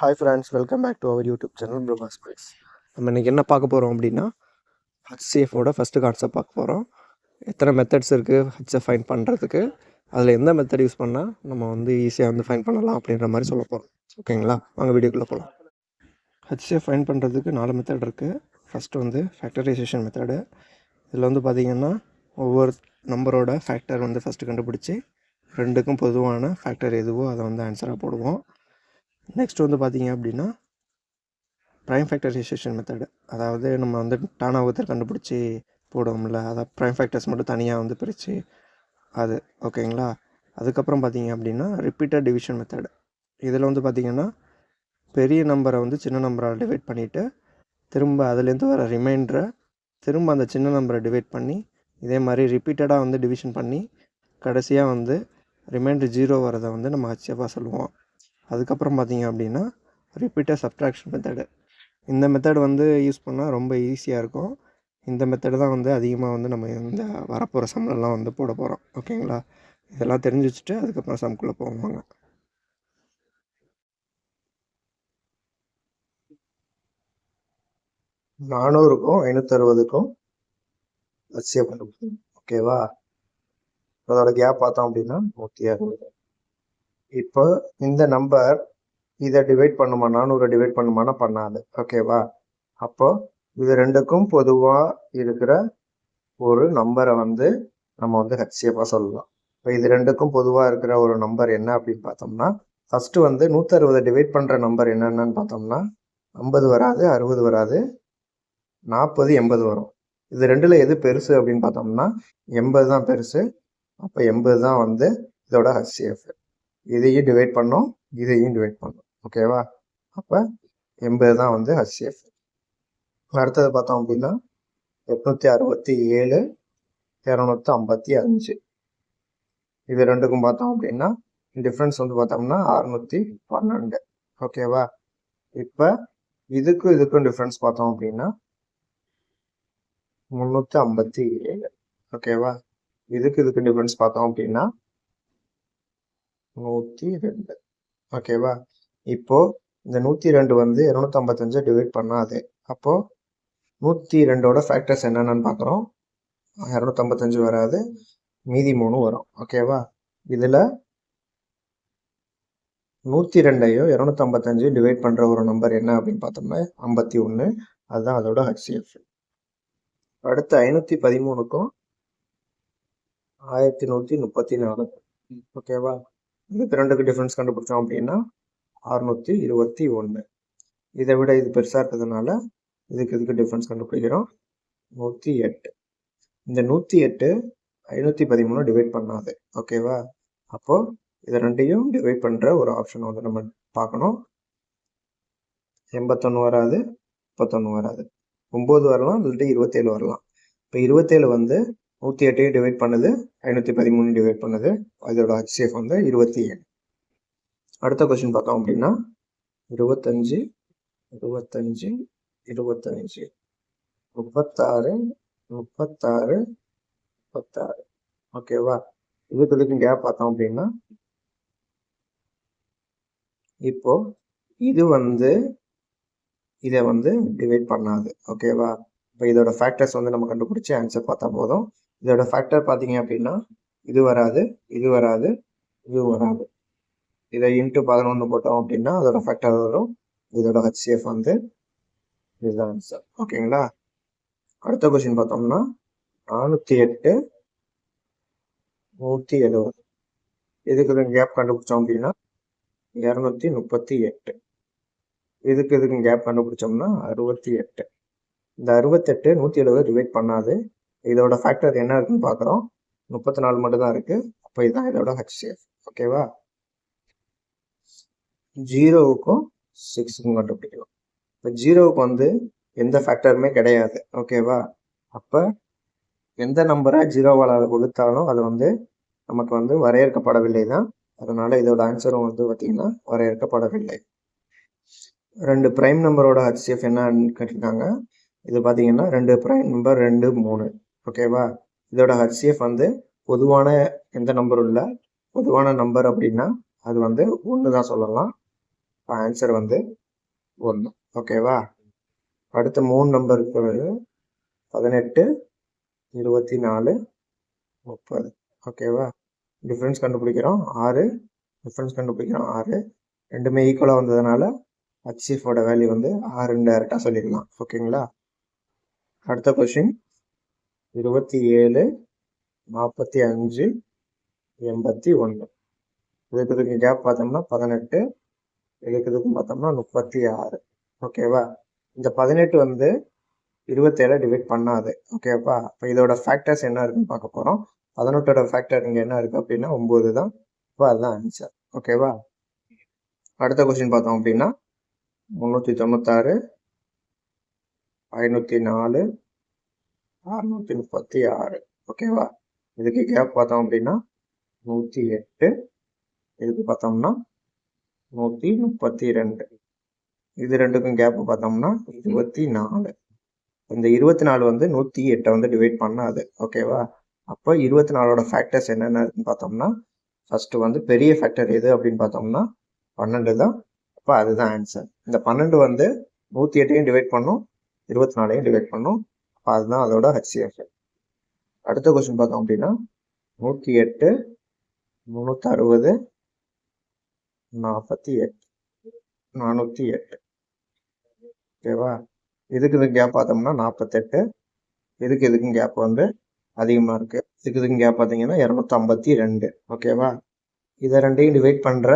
Hi friends, welcome back to our YouTube channel Prabhas space. நம்ம இன்றைக்கி என்ன பார்க்க போகிறோம் அப்படின்னா, ஹச்சிஎஃபோட ஃபஸ்ட்டு கான்செப்ட் பார்க்க போகிறோம். எத்தனை மெத்தட்ஸ் இருக்குது ஹச்சிஎஃப் ஃபைண்ட் பண்ணுறதுக்கு, அதில் எந்த மெத்தட் யூஸ் பண்ணால் நம்ம வந்து ஈஸியாக வந்து ஃபைண்ட் பண்ணலாம் அப்படின்ற மாதிரி சொல்ல போகிறோம். ஓகேங்களா, வாங்க வீடியோக்குள்ளே போகலாம். ஹச்சிஎஃப் ஃபைண்ட் பண்ணுறதுக்கு 4 மெத்தட் இருக்குது. ஃபஸ்ட்டு வந்து ஃபேக்டரைசேஷன் மெத்தடு. இதில் வந்து பார்த்திங்கன்னா ஒவ்வொரு நம்பரோட ஃபேக்டர் வந்து ஃபஸ்ட்டு கண்டுபிடிச்சி ரெண்டுக்கும் பொதுவான ஃபேக்டர் எதுவோ அதை வந்து ஆன்சராக போடுவோம். நெக்ஸ்ட் வந்து பார்த்திங்க அப்படின்னா ப்ரைம் ஃபேக்டரைசேஷன் மெத்தடு, அதாவது நம்ம வந்து டானா ஒருத்தர் கண்டுபிடிச்சி போடுவோம்ல, அதை ப்ரைம் ஃபேக்டர்ஸ் மட்டும் தனியாக வந்து பிரித்து அது. ஓகேங்களா, அதுக்கப்புறம் பார்த்திங்க அப்படின்னா ரிப்பீட்டட் டிவிஷன் மெத்தடு. இதில் வந்து பார்த்திங்கன்னா பெரிய நம்பரை வந்து சின்ன நம்பரால் டிவைட் பண்ணிவிட்டு திரும்ப அதுலேருந்து வர ரிமைண்டரை திரும்ப அந்த சின்ன நம்பரை டிவைட் பண்ணி இதே மாதிரி ரிப்பீட்டடாக வந்து டிவிஷன் பண்ணி கடைசியாக வந்து ரிமைண்டர் 0 வரதை வந்து நம்ம ஹச்சிஎஃபாக சொல்லுவோம். அதுக்கப்புறம் பார்த்திங்க அப்படின்னா ரிப்பீட்டட் சப்ட்ராக்ஷன் மெத்தடு. இந்த மெத்தட் வந்து யூஸ் பண்ணால் ரொம்ப ஈஸியாக இருக்கும். இந்த மெத்தடு தான் வந்து அதிகமாக வந்து நம்ம இந்த வரப்போகிற சம்மெல்லாம் வந்து போட போகிறோம். ஓகேங்களா, இதெல்லாம் தெரிஞ்சு வச்சுட்டு அதுக்கப்புறம் சம்குள்ளே போவாங்க. நானூறுக்கும் 560க்கும் ஹச்சிஎஃப் கண்டுபிடிக்கும். ஓகேவா, அதோட கேப் பார்த்தோம் அப்படின்னா 160. இப்போ இந்த நம்பர் இதை டிவைட் பண்ணுமா, 400 டிவைட் பண்ணுமானா பண்ணாது. ஓகேவா, அப்போ இது ரெண்டுக்கும் பொதுவாக இருக்கிற ஒரு நம்பரை வந்து நம்ம வந்து ஹச்சிஎஃபாக சொல்லலாம். இப்போ இது ரெண்டுக்கும் பொதுவாக இருக்கிற ஒரு நம்பர் என்ன அப்படின்னு பார்த்தோம்னா, ஃபஸ்ட்டு வந்து 160 டிவைட் பண்ணுற நம்பர் என்னென்னு பார்த்தோம்னா 50 வராது, 60 வராது, 40, 80 வரும். இது ரெண்டில் எது பெருசு அப்படின்னு பார்த்தோம்னா 80 தான் பெருசு. அப்போ 80 தான் வந்து இதோட ஹச்சிஎஃப். இதையும் டிவைட் பண்ணோம், இதையும் டிவைட் பண்ணோம். ஓகேவா, அப்போ 80 தான் வந்து ஹச்சிஎஃப். அடுத்தது பார்த்தோம் அப்படின்னா 867, 255. இது ரெண்டுக்கும் பார்த்தோம் அப்படின்னா டிஃப்ரென்ஸ் வந்து பார்த்தோம்னா 612. ஓகேவா, இப்போ இதுக்கும் டிஃப்ரென்ஸ் பார்த்தோம் அப்படின்னா 357. ஓகேவா, இதுக்கு டிஃப்ரென்ஸ் பார்த்தோம் அப்படின்னா 102. ஓகேவா, இப்போ இந்த 102 வந்து 255 டிவைட் பண்ணாது. அப்போ 102ஓட ஃபேக்டர்ஸ் என்னென்னு பார்க்குறோம். 255 வராது, மீதி 3 வரும். ஓகேவா, இதில் 102ஐயும் 255 டிவைட் பண்ணுற ஒரு நம்பர் என்ன அப்படின்னு பார்த்தோம்னா 51. அதுதான் அதோட ஹச்சிஎஃப். அடுத்து 513க்கும் 1134. ஓகேவா, இதுக்கு ரெண்டுக்கு டிஃப்ரென்ஸ் கண்டுபிடிச்சோம் அப்படின்னா 621. இதை விட இது பெருசாக இருக்கிறதுனால இதுக்கு டிஃப்ரென்ஸ் கண்டுபிடிக்கிறோம் 108. இந்த 108 513 டிவைட் பண்ணாது. ஓகேவா, அப்போது இதை ரெண்டையும் டிவைட் பண்ணுற ஒரு ஆப்ஷன் வந்து நம்ம பார்க்கணும். 81 வராது, 31 வராது, 9 வரலாம், இல்லாட்டி 27 வரலாம். இப்போ 27 வந்து 108ஐயும் டிவைட் பண்ணுது, 513 டிவைட் பண்ணுது. அதோட ஹச்சிஎஃப் வந்து 27. அடுத்த கொஸ்டின் பார்த்தோம் அப்படின்னா 25, 25, 25, 36, 36, 36. ஓகேவா, இதுக்கு கேப் பார்த்தோம் அப்படின்னா இப்போ இது வந்து இதை வந்து டிவைட் பண்ணாது. ஓகேவா, இப்போ இதோட ஃபேக்டர்ஸ் வந்து நம்ம கண்டுபிடிச்சி ஆன்சர் பார்த்தா போதும். இதோட ஃபேக்டர் பார்த்தீங்க அப்படின்னா இது வராது, இது வராது, இது வராது. இதை இன்ட்டு 11 போட்டோம் அப்படின்னா அதோட ஃபேக்டர் வரும். இதோட ஹச்சிஎஃப் வந்து இதுதான் ஆன்சர். ஓகேங்களா, அடுத்த கொஸ்டின் பார்த்தோம்னா 408, 170. இதுக்கு கேப் கண்டுபிடிச்சோம் அப்படின்னா 238. இதுக்கு கேப் கண்டுபிடிச்சோம்னா 68. இந்த 68 170 டிவைட் பண்ணாது. இதோட ஃபேக்டர் என்ன இருக்குன்னு பார்க்குறோம். 34 மட்டும் தான் இருக்குது. அப்போ இதுதான் இதோட ஹச்சிஎஃப். ஓகேவா, 0க்கும் 6க்கும் கண்டுபிடிக்கலாம். இப்போ 0க்கு வந்து எந்த ஃபேக்டருமே கிடையாது. ஓகேவா, அப்போ எந்த நம்பரை 0வால் வகுத்தாலும் அது வந்து நமக்கு வந்து வரையறுக்கப்படவில்லை தான். அதனால இதோட ஆன்சரும் வந்து பார்த்தீங்கன்னா வரையறுக்கப்படவில்லை. 2 ப்ரைம் நம்பரோட ஹச்சிஎஃப் என்னன்னு கேட்டிருக்காங்க. இது பார்த்தீங்கன்னா 2 ப்ரைம் நம்பர் 2, 3. ஓகேவா, இதோட ஹச்சிஎஃப் வந்து பொதுவான எந்த நம்பரும் இல்லை. பொதுவான நம்பர் அப்படின்னா அது வந்து 1 தான் சொல்லலாம். ஆன்சர் வந்து 1. ஓகேவா? அடுத்த 3 நம்பர் இருக்கிறது 18, 24, 30. ஓகேவா? டிஃப்ரென்ஸ் கண்டுபிடிக்கிறோம் 6, டிஃப்ரென்ஸ் கண்டுபிடிக்கிறோம் 6. ரெண்டுமே ஈக்குவலாக வந்ததுனால ஹச்சிஎஃபோட வேல்யூ வந்து 6ன்னு டேரெக்டாக சொல்லிடலாம். ஓகேங்களா? அடுத்த கொஷின் 27, 45, 81. இதுக்கு கேப் பார்த்தோம்னா 18, இதுக்கும் பார்த்தோம்னா 36. ஓகேவா? இந்த 18 வந்து 27 டிவைட் பண்ணாது. ஓகேவா? இப்போ இதோட ஃபேக்டர்ஸ் என்ன இருக்குன்னு பார்க்க போகிறோம். 18ஓட ஃபேக்டர் இங்கே என்ன இருக்குது அப்படின்னா 9 தான். இப்போ அதுதான் ஆன்சர். ஓகேவா? அடுத்த கொஸ்டின் பார்த்தோம் அப்படின்னா 396, 504, 636. ஓகேவா? இதுக்கு கேப் பார்த்தோம் அப்படின்னா 108, இதுக்கு பார்த்தோம்னா 132. இது ரெண்டுக்கும் கேப் பார்த்தோம்னா 24. இந்த 24 வந்து 108 வந்து டிவைட் பண்ணாது. ஓகேவா? அப்போ 24ஓட ஃபேக்டர்ஸ் என்னென்ன இருக்குன்னு பார்த்தோம்னா ஃபர்ஸ்ட் வந்து பெரிய ஃபேக்டர் எது அப்படின்னு பார்த்தோம்னா 12 தான். அப்போ அதுதான் ஆன்சர். இந்த 12 வந்து 108ஐயும் டிவைட் பண்ணும், 24ஐயும் டிவைட் பண்ணும். அப்போ அதுதான் அதோட ஹச்சிஎஃப். அடுத்த கொஸ்டின் பார்த்தோம் அப்படின்னா 108, 360, 48, 408. ஓகேவா? இதுக்கு கேப் பார்த்தோம்னா 48. இதுக்கும் கேப் வந்து அதிகமாக இருக்கு. இதுக்கும் கேப் பார்த்தீங்கன்னா 252. ஓகேவா? இதை ரெண்டையும் டிவைட் பண்ணுற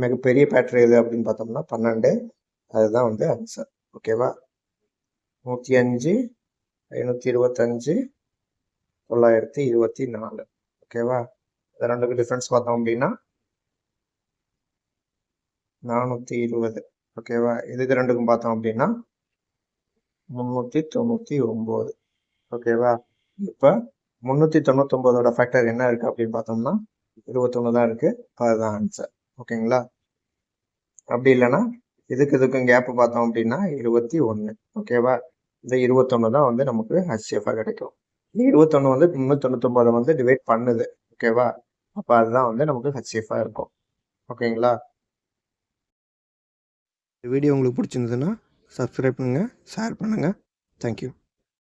மிகப்பெரிய ஃபேக்டர் எது அப்படின்னு பார்த்தோம்னா 12. அதுதான் வந்து ஆன்சர். ஓகேவா? 105, 525, 924. ஓகேவா? இது ரெண்டுக்கும் டிஃப்ரென்ஸ் பார்த்தோம் அப்படின்னா 420. ஓகேவா? இதுக்கு ரெண்டுக்கும் பார்த்தோம் அப்படின்னா 399. ஓகேவா? இப்போ 399ஓட ஃபேக்டர் என்ன இருக்குது அப்படின்னு பார்த்தோம்னா 21 தான் இருக்குது. அதுதான் ஆன்சர். ஓகேங்களா? அப்படி இல்லைன்னா இதுக்கும் கேப் பார்த்தோம் அப்படின்னா 21. ஓகேவா? இந்த 21 தான் வந்து நமக்கு ஹச்சிஎஃபாக கிடைக்கும். 21 வந்து 399 வந்து டிவைட் பண்ணுது. ஓகேவா? அப்போ அதுதான் வந்து நமக்கு ஹச்சிஎஃபாக இருக்கும். ஓகேங்களா? இந்த வீடியோ உங்களுக்கு பிடிச்சிருந்ததுன்னா சப்ஸ்கிரைப் பண்ணுங்கள், ஷேர் பண்ணுங்கள். தேங்க்யூ.